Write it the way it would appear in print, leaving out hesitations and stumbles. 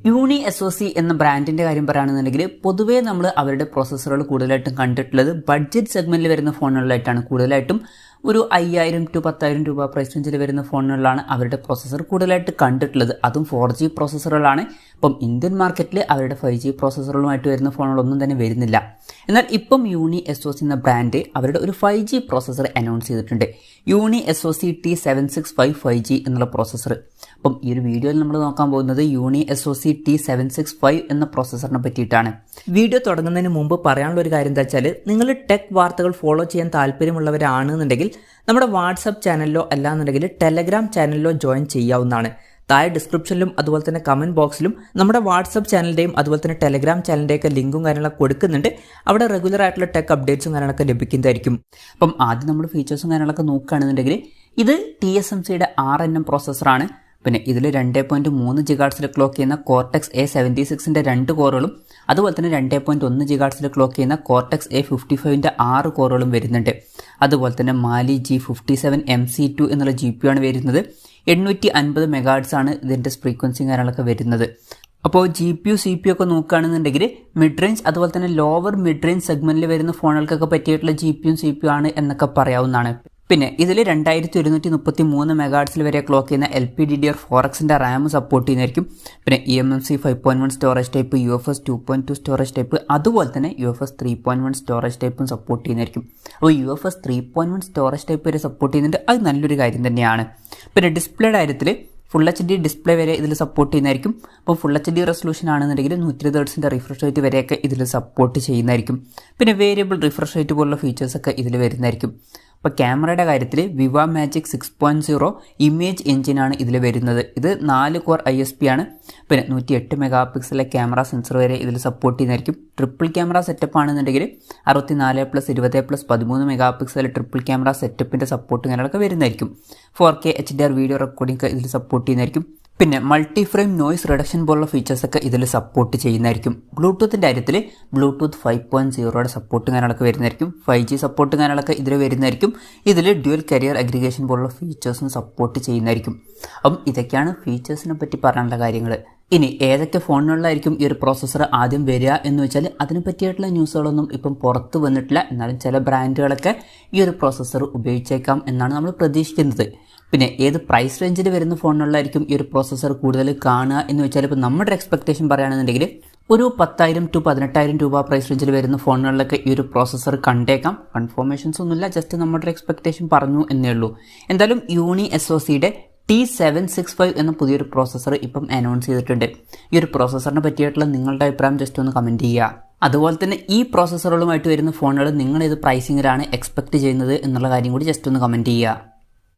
യൂണി SoC എന്ന ബ്രാൻഡിന്റെ കാര്യം പറയുകയാണെന്നുണ്ടെങ്കിൽ പൊതുവേ നമ്മൾ അവരുടെ പ്രോസസ്സറുകൾ കൂടുതലായിട്ടും കണ്ടിട്ടുള്ളത് ബഡ്ജറ്റ് സെഗ്മെന്റിൽ വരുന്ന ഫോണുകളിലായിട്ടാണ്. കൂടുതലായിട്ടും ഒരു 5000 to 10,000 രൂപ പ്രൈസ് റേഞ്ചിൽ വരുന്ന ഫോണുകളിലാണ് അവരുടെ പ്രോസസ്സർ കൂടുതലായിട്ട് കണ്ടിട്ടുള്ളത്. അതും 4G പ്രോസസ്സറുകളാണ്. ഇപ്പം ഇന്ത്യൻ മാർക്കറ്റിൽ അവരുടെ 5G പ്രോസസ്സറുകളുമായിട്ട് വരുന്ന ഫോണുകളൊന്നും തന്നെ വരുന്നില്ല. എന്നാൽ ഇപ്പം യൂണി SoC എന്ന ബ്രാൻഡ് അവരുടെ ഒരു 5G പ്രോസസ്സർ അനൗൺസ് ചെയ്തിട്ടുണ്ട്. യൂണി SoC T765 5G എന്നുള്ള പ്രോസസ്സർ. അപ്പം ഈ ഒരു വീഡിയോയിൽ നമ്മൾ നോക്കാൻ പോകുന്നത് യൂണി SoC T765 എന്ന പ്രോസസ്സറിനെ പറ്റിയിട്ടാണ്. വീഡിയോ തുടങ്ങുന്നതിന് മുമ്പ് പറയാനുള്ള ഒരു കാര്യം എന്താ വെച്ചാൽ, നിങ്ങൾ ടെക് വാർത്തകൾ ഫോളോ ചെയ്യാൻ താല്പര്യമുള്ളവരാണെന്നുണ്ടെങ്കിൽ നമ്മുടെ വാട്സപ്പ് ചാനലിലോ അല്ലാന്നുണ്ടെങ്കിൽ ടെലഗ്രാം ചാനലിലോ ജോയിൻ ചെയ്യാവുന്നതാണ്. താഴെ ഡിസ്ക്രിപ്ഷനിലും അതുപോലെ തന്നെ കമൻറ്റ് ബോക്സിലും നമ്മുടെ വാട്സപ്പ് ചാനലിൻ്റെയും അതുപോലെ തന്നെ ടെലഗ്രാം ചാനലിൻ്റെയൊക്കെ ലിങ്കും കാര്യങ്ങളൊക്കെ കൊടുക്കുന്നുണ്ട്. അവിടെ റെഗുലർ ആയിട്ടുള്ള ടെക് അപ്ഡേറ്റ്സും കാര്യങ്ങളൊക്കെ ലഭിക്കുന്നതായിരിക്കും. അപ്പം ആദ്യം നമ്മൾ ഫീച്ചേഴ്സും കാര്യങ്ങളൊക്കെ നോക്കുകയാണെന്നുണ്ടെങ്കിൽ ഇത് TSMCയുടെ RNM പ്രോസസ്സറാണ്. പിന്നെ ഇതിൽ 2.3 GHz ക്ലോക്ക് ചെയ്യുന്ന Cortex A76ൻ്റെ 2 കോറുകളും അതുപോലെ തന്നെ 2.1 GHz ക്ലോക്ക് ചെയ്യുന്ന Cortex A55ൻ്റെ 6 കോറുകളും വരുന്നുണ്ട്. അതുപോലെ തന്നെ Mali G57 MC2 എന്നുള്ള GPU ആണ് വരുന്നത്. 850 MHz ആണ് ഇതിൻ്റെ ഫ്രീക്വൻസിയും കാര്യങ്ങളൊക്കെ വരുന്നത്. അപ്പോൾ GPU CPU ഒക്കെ നോക്കുകയാണെന്നുണ്ടെങ്കിൽ മിഡ് റേഞ്ച് അതുപോലെ തന്നെ ലോവർ മിഡ് റേഞ്ച് സെഗ്മെന്റിൽ വരുന്ന ഫോണുകൾക്കൊക്കെ പറ്റിയിട്ടുള്ള GPU CPU ആണ് എന്നൊക്കെ പറയാവുന്നതാണ്. പിന്നെ ഇതിൽ 2133 MHz വരെ ക്ലോക്ക് ചെയ്യുന്ന LPDDR4Xൻ്റെ RAM സപ്പോർട്ട് ചെയ്യുന്നതായിരിക്കും. പിന്നെ eMMC 5.1 storage type, UFS 2.2 storage type, അതുപോലെ തന്നെ UFS 3.1 സ്റ്റോറേജ് ടൈപ്പും സപ്പോർട്ട് ചെയ്യുന്നതായിരിക്കും. അപ്പോൾ UFS 3.1 സ്റ്റോറേജ് ടൈപ്പ് വരെ സപ്പോർട്ട് ചെയ്യുന്നുണ്ട്. അത് നല്ലൊരു കാര്യം തന്നെയാണ്. പിന്നെ ഡിസ്പ്ലേയുടെ കാര്യത്തിൽ ഫുൾ HD ഡിസ്പ്ലേ വരെ ഇതിൽ സപ്പോർട്ട് ചെയ്യുന്നതായിരിക്കും. അപ്പോൾ ഫുൾ HD റെസൊല്യൂഷൻ ആണെന്നുണ്ടെങ്കിൽ 120 Hz റിഫ്രഷ് റേറ്റ് വരെയൊക്കെ ഇതിൽ സപ്പോർട്ട് ചെയ്യുന്നതായിരിക്കും. പിന്നെ വേരിയബിൾ റിഫ്രഷ് റേറ്റ് പോലുള്ള ഫീച്ചേഴ്സൊക്കെ ഇതിൽ വരുന്നതായിരിക്കും. അപ്പോൾ ക്യാമറയുടെ കാര്യത്തിൽ വിവ മാജിക് 6.0 ഇമേജ് എഞ്ചിനാണ് ഇതിൽ വരുന്നത്. ഇത് 4 കോർ ISP ആണ്. പിന്നെ 108 MP ക്യാമറ സെൻസർ വരെ ഇതിൽ സപ്പോർട്ട് ചെയ്യുന്നതായിരിക്കും. ട്രിപ്പിൾ ക്യാമറ സെറ്റപ്പ് ആണെന്നുണ്ടെങ്കിൽ 64+20+13 MP ട്രിപ്പിൾ ക്യാമറ സെറ്റപ്പിൻ്റെ സപ്പോർട്ട് കാര്യങ്ങളൊക്കെ വരുന്നതായിരിക്കും. 4K HDR വീഡിയോ റെക്കോർഡിംഗ് ഇതിൽ സപ്പോർട്ട് ചെയ്യുന്നതായിരിക്കും. പിന്നെ മൾട്ടി ഫ്രെയിം നോയ്സ് റിഡക്ഷൻ പോലുള്ള ഫീച്ചേഴ്സൊക്കെ ഇതിൽ സപ്പോർട്ട് ചെയ്യുന്നതായിരിക്കും. ബ്ലൂടൂത്തിൻ്റെ കാര്യത്തിൽ ബ്ലൂടൂത്ത് 5.0യുടെ സപ്പോർട്ട് കാര്യങ്ങളൊക്കെ വരുന്നതായിരിക്കും. 5G സപ്പോർട്ട് കാര്യങ്ങളൊക്കെ ഇതിൽ വരുന്നതായിരിക്കും. ഇതിൽ ഡ്യുവൽ കരിയർ അഗ്രിഗേഷൻ പോലുള്ള ഫീച്ചേഴ്സും സപ്പോർട്ട് ചെയ്യുന്നതായിരിക്കും. അപ്പം ഇതൊക്കെയാണ് ഫീച്ചേഴ്സിനെ പറ്റി പറയാനുള്ള കാര്യങ്ങൾ. ഇനി ഏതൊക്കെ ഫോണുകളിലായിരിക്കും ഈ ഒരു പ്രോസസ്സർ ആദ്യം വരിക എന്ന് വെച്ചാൽ അതിനെ പറ്റിയിട്ടുള്ള ന്യൂസുകളൊന്നും ഇപ്പം പുറത്ത് വന്നിട്ടില്ല. എന്നാലും ചില ബ്രാൻഡുകളൊക്കെ ഈ ഒരു പ്രോസസ്സർ ഉപയോഗിച്ചേക്കാം എന്നാണ് നമ്മൾ പ്രതീക്ഷിക്കുന്നത്. പിന്നെ ഏത് പ്രൈസ് റേഞ്ചിൽ വരുന്ന ഫോണുകളിലായിരിക്കും ഈ ഒരു പ്രോസസ്സർ കൂടുതൽ കാണുക എന്ന് വെച്ചാൽ ഇപ്പോൾ നമ്മുടെ എക്സ്പെക്ടേഷൻ പറയുകയാണെന്നുണ്ടെങ്കിൽ ഒരു 10,000 to 18,000 രൂപ പ്രൈസ് റേഞ്ചിൽ വരുന്ന ഫോണുകളിലൊക്കെ ഈ ഒരു പ്രോസസ്സർ കണ്ടേക്കാം. കൺഫർമേഷൻസ് ഒന്നുമില്ല, ജസ്റ്റ് നമ്മുടെ എക്സ്പെക്ടേഷൻ പറഞ്ഞു എന്നേ ഉള്ളൂ. എന്തായാലും യൂണി SoCയുടെ T765 എന്ന പുതിയൊരു പ്രോസസ്സർ ഇപ്പം അനൗൺസ് ചെയ്തിട്ടുണ്ട്. ഈ ഒരു പ്രോസസ്സറിനെ പറ്റിയിട്ടുള്ള നിങ്ങളുടെ അഭിപ്രായം ജസ്റ്റ് ഒന്ന് കമൻറ്റ് ചെയ്യുക. അതുപോലെ തന്നെ ഈ പ്രോസസ്സറുകളുമായിട്ട് വരുന്ന ഫോണുകൾ നിങ്ങൾ ഏത് പ്രൈസിങ്ങിലാണ് എക്സ്പെക്ട് ചെയ്യുന്നത് എന്നുള്ള കാര്യം കൂടി ജസ്റ്റ് ഒന്ന് കമൻറ്റ് ചെയ്യുക.